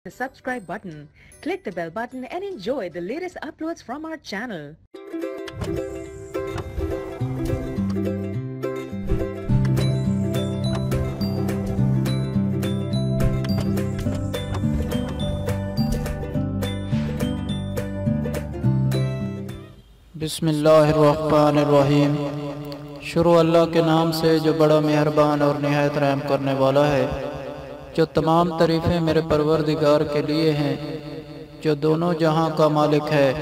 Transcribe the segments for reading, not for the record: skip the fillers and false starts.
the subscribe button, click the bell button and enjoy the latest uploads from our channel. बिस्मिल्लाहिर्रहमानिर्रहीम। शुरू अल्लाह के नाम से जो बड़ा मेहरबान और निहायत रहम करने वाला है। जो तमाम तारीफ़ें मेरे परवरदिगार के लिए हैं जो दोनों जहां का मालिक है।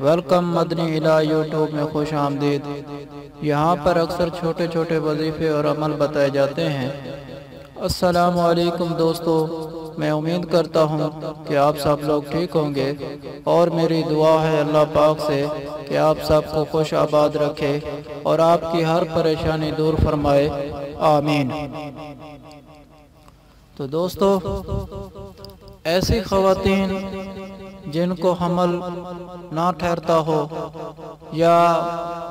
वेलकम मदनी इला यूट्यूब में खुश आमदीद। यहाँ पर अक्सर छोटे छोटे वजीफ़े और अमल बताए जाते हैं। अस्सलामु अलैकुम दोस्तों, मैं उम्मीद करता हूँ कि आप सब लोग ठीक होंगे और मेरी दुआ है अल्लाह पाक से कि आप सबको खुश आबाद रखे और आपकी हर परेशानी दूर फरमाए, आमीन। तो दोस्तों, ऐसी ख़वातीन जिनको हमल ना ठहरता हो या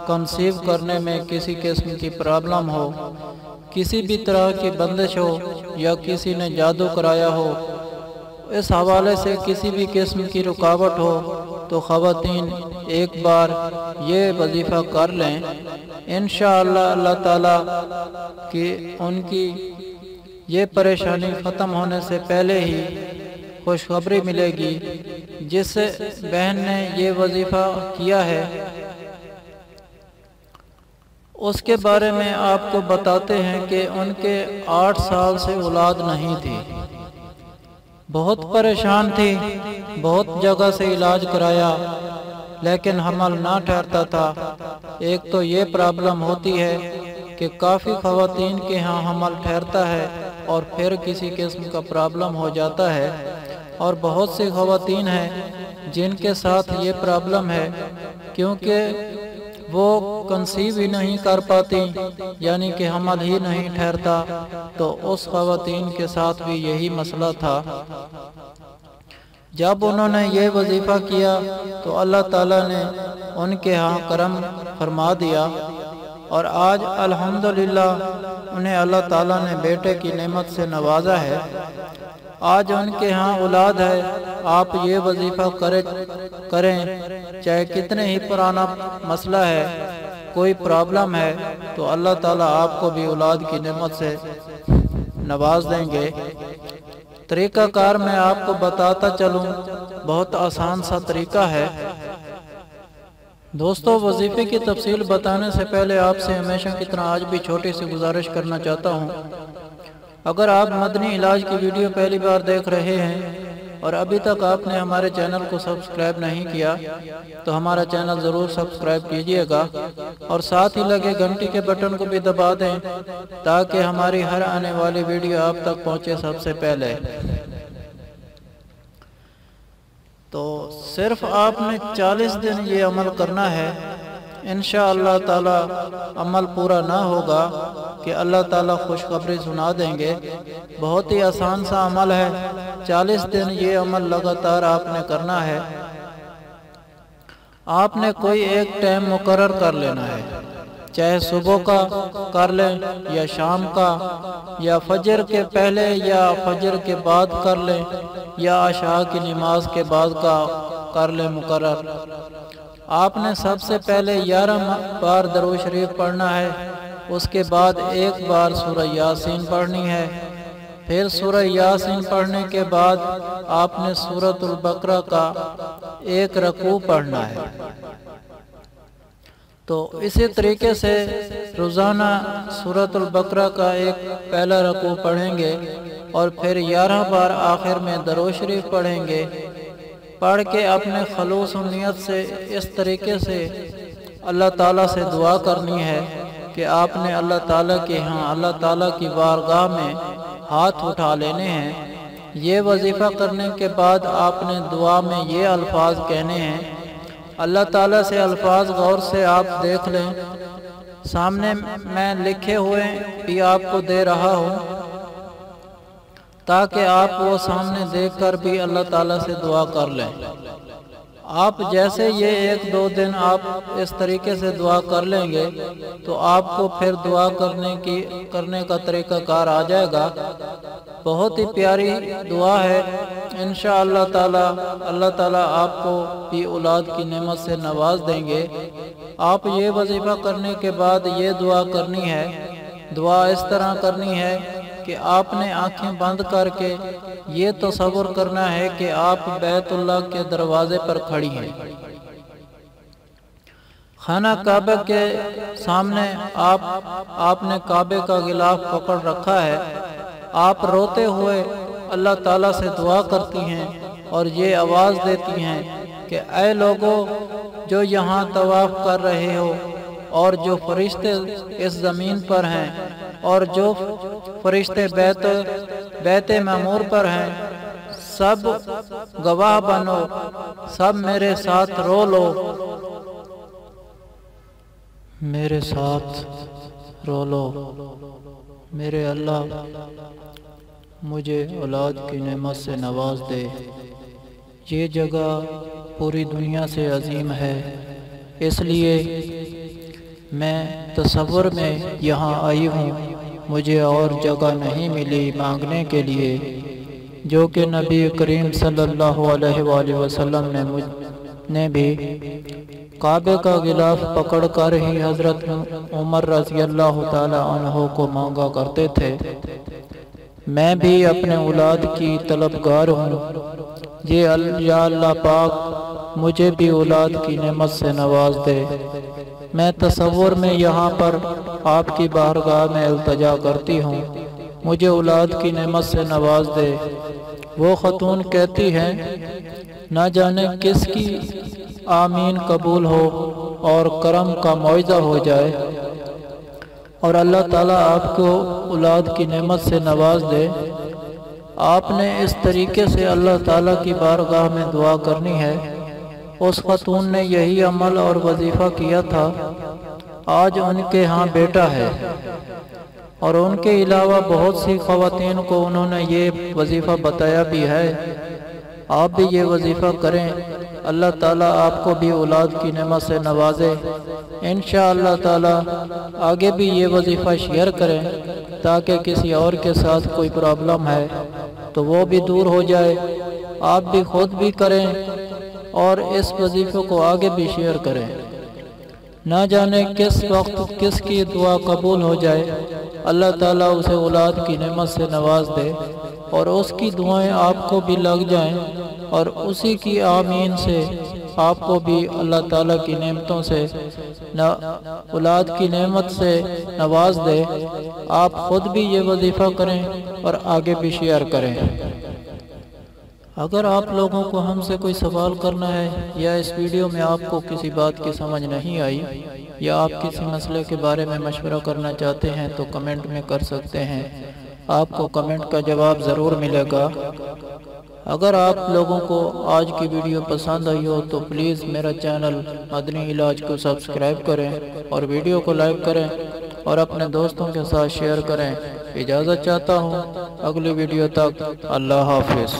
कंसीव करने में किसी किस्म की प्रॉब्लम हो, किसी भी तरह की बंदिश हो या किसी ने जादू कराया हो, इस हवाले से किसी भी किस्म की रुकावट हो, तो ख़वातीन एक बार ये वजीफ़ा कर लें। इंशाअल्लाह अल्लाह ताला की उनकी ये परेशानी ख़त्म होने से पहले ही खुशखबरी मिलेगी। जिस बहन ने ये वजीफ़ा किया है उसके बारे में आपको बताते हैं कि उनके 8 साल से औलाद नहीं थी। बहुत परेशान थी, बहुत जगह से इलाज कराया लेकिन हमल ना ठहरता था। एक तो ये प्रॉब्लम होती है कि काफ़ी ख़वातीन के यहाँ हमल ठहरता है और फिर किसी किस्म का प्रॉब्लम हो जाता है, और बहुत सी ख़वातीन हैं जिनके साथ ये प्रॉब्लम है क्योंकि वो कंसीव ही नहीं कर पाती, यानी कि हमल ही नहीं ठहरता। तो उस ख़वातीन के साथ भी यही मसला था। जब उन्होंने ये वजीफ़ा किया तो अल्लाह ताला ने उनके यहाँ करम फरमा दिया और आज अल्हम्दुलिल्लाह उन्हें अल्लाह ताला ने बेटे की नेमत से नवाजा है। आज उनके यहाँ औलाद है। आप ये वजीफ़ा करें चाहे कितने ही पुराना मसला है, कोई प्रॉब्लम है, तो अल्लाह ताला आपको भी औलाद की नेमत से नवाज देंगे। तरीक़ा कार मैं आपको बताता चलूँ, बहुत आसान सा तरीका है। दोस्तों, वजीफ़े की तफसील बताने से पहले आपसे हमेशा की तरह आज भी छोटी सी गुजारिश करना चाहता हूँ। अगर आप मदनी इलाज की वीडियो पहली बार देख रहे हैं और अभी तक आपने हमारे चैनल को सब्सक्राइब नहीं किया तो हमारा चैनल ज़रूर सब्सक्राइब कीजिएगा और साथ ही लगे घंटी के बटन को भी दबा दें ताकि हमारी हर आने वाली वीडियो आप तक पहुंचे सबसे पहले। तो सिर्फ आपने 40 दिन ये अमल करना है। इंशाअल्लाह ताला अमल पूरा ना होगा कि अल्लाह ताला खुशखबरी सुना देंगे। बहुत ही आसान सा अमल है। 40 दिन ये अमल लगातार आपने करना है। आपने कोई एक टाइम मुकर्रर कर लेना है, चाहे सुबह का कर लें या शाम का या फजर के पहले या फजर के बाद कर लें या आशा की नमाज के बाद का कर लें मुकर्रर। आपने सबसे पहले 11 बार दरूद शरीफ पढ़ना है, उसके बाद एक बार सूरह यासीन पढ़नी है, फिर सूरह यासीन पढ़ने के बाद आपने सूरतुल बकरा का एक रकू पढ़ना है। तो इसी तरीके से रोज़ाना सूरतुल बकरा का एक पहला रकू पढ़ेंगे और फिर 11 बार आखिर में दरूद शरीफ पढ़ेंगे। पढ़ के अपने खलूस नियत से इस तरीके से अल्लाह ताला से दुआ करनी है कि आपने अल्लाह ताला के यहाँ अल्लाह ताला की बारगाह में हाथ उठा लेने हैं। ये वजीफ़ा करने के बाद आपने दुआ में ये अल्फाज कहने हैं। अल्लाह ताला से अल्फाज गौर से आप देख लें, सामने मैं लिखे हुए भी आपको दे रहा हूँ ताकि आप वो सामने देखकर भी अल्लाह ताला से दुआ कर लें। آپ جیسے یہ 1-2 دن آپ اس طریقے سے دعا کر لیں گے تو آپ کو پھر دعا کرنے کا طریقہ کار آ جائے گا۔ بہت ہی پیاری دعا ہے، انشاءاللہ تعالی اللہ تعالی آپ کو بھی اولاد کی نعمت سے نواز دیں گے۔ آپ یہ وظیفہ کرنے کے بعد یہ دعا کرنی ہے۔ دعا اس طرح کرنی ہے کہ آپ نے آنکھیں بند کر کے یہ تصور کرنا ہے کہ آپ بیت اللہ کے دروازے پر کھڑی ہیں، خانہ کعبہ کے سامنے آپ نے کعبے کا غلاف پکڑ رکھا ہے۔ آپ روتے ہوئے اللہ تعالیٰ سے دعا کرتی ہیں اور یہ آواز دیتی ہیں کہ اے لوگوں جو یہاں طواف کر رہے ہو، اور جو فرشتے اس زمین پر ہیں، اور جو فرشتے بیت معمور پر ہیں، سب گواہ بنو، سب میرے ساتھ رو لو، میرے ساتھ رو لو، میرے اللہ مجھے اولاد کی نعمت سے نواز دے۔ یہ جگہ پوری دنیا سے عظیم ہے، اس لیے میں تصور میں یہاں آئی ہوں، مجھے اور جگہ نہیں ملی مانگنے کے لیے، جو کہ نبی کریم صلی اللہ علیہ وآلہ وسلم نے بھی کعبے کا غلاف پکڑ کر ہی حضرت عمر رضی اللہ تعالی عنہ کو مانگا کرتے تھے۔ میں بھی اپنے اولاد کی طلبگار ہوں، یا اللہ پاک مجھے بھی اولاد کی نعمت سے نواز دے۔ میں تصور میں یہاں پر آپ کی بارگاہ میں التجا کرتی ہوں، مجھے اولاد کی نعمت سے نواز دے۔ وہ خاتون کہتی ہیں نہ جانے کس کی آمین قبول ہو اور کرم کا معجزہ ہو جائے اور اللہ تعالیٰ آپ کو اولاد کی نعمت سے نواز دے۔ آپ نے اس طریقے سے اللہ تعالیٰ کی بارگاہ میں دعا کرنی ہے۔ اس خاتون نے یہی عمل اور وظیفہ کیا تھا۔ آج ان کے ہاں بیٹا ہے اور ان کے علاوہ بہت سی خواتین کو انہوں نے یہ وظیفہ بتایا بھی ہے۔ آپ بھی یہ وظیفہ کریں، اللہ تعالیٰ آپ کو بھی اولاد کی نعمت سے نوازے۔ انشاءاللہ تعالیٰ آگے بھی یہ وظیفہ شیئر کریں تاکہ کسی اور کے ساتھ کوئی پرابلم ہے تو وہ بھی دور ہو جائے، آپ بھی خود بھی کریں اور اس وظیفے کو آگے بھی شیئر کریں۔ نہ جانے کس وقت کس کی دعا قبول ہو جائے، اللہ تعالیٰ اسے اولاد کی نعمت سے نواز دے اور اس کی دعائیں آپ کو بھی لگ جائیں اور اسی کی آمین سے آپ کو بھی اللہ تعالیٰ کی نعمتوں سے اولاد کی نعمت سے نواز دے۔ آپ خود بھی یہ وظیفہ کریں اور آگے بھی شیئر کریں۔ اگر آپ لوگوں کو ہم سے کوئی سوال کرنا ہے یا اس ویڈیو میں آپ کو کسی بات کی سمجھ نہیں آئی یا آپ کسی مسئلے کے بارے میں مشورہ کرنا چاہتے ہیں تو کمنٹ میں کر سکتے ہیں، آپ کو کمنٹ کا جواب ضرور ملے گا۔ اگر آپ لوگوں کو آج کی ویڈیو پسند آئی ہو تو پلیز میرا چینل مدنی علاج کو سبسکرائب کریں اور ویڈیو کو لائک کریں اور اپنے دوستوں کے ساتھ شیئر کریں۔ اجازت چاہتا ہوں، اگلی ویڈیو تک اللہ حافظ۔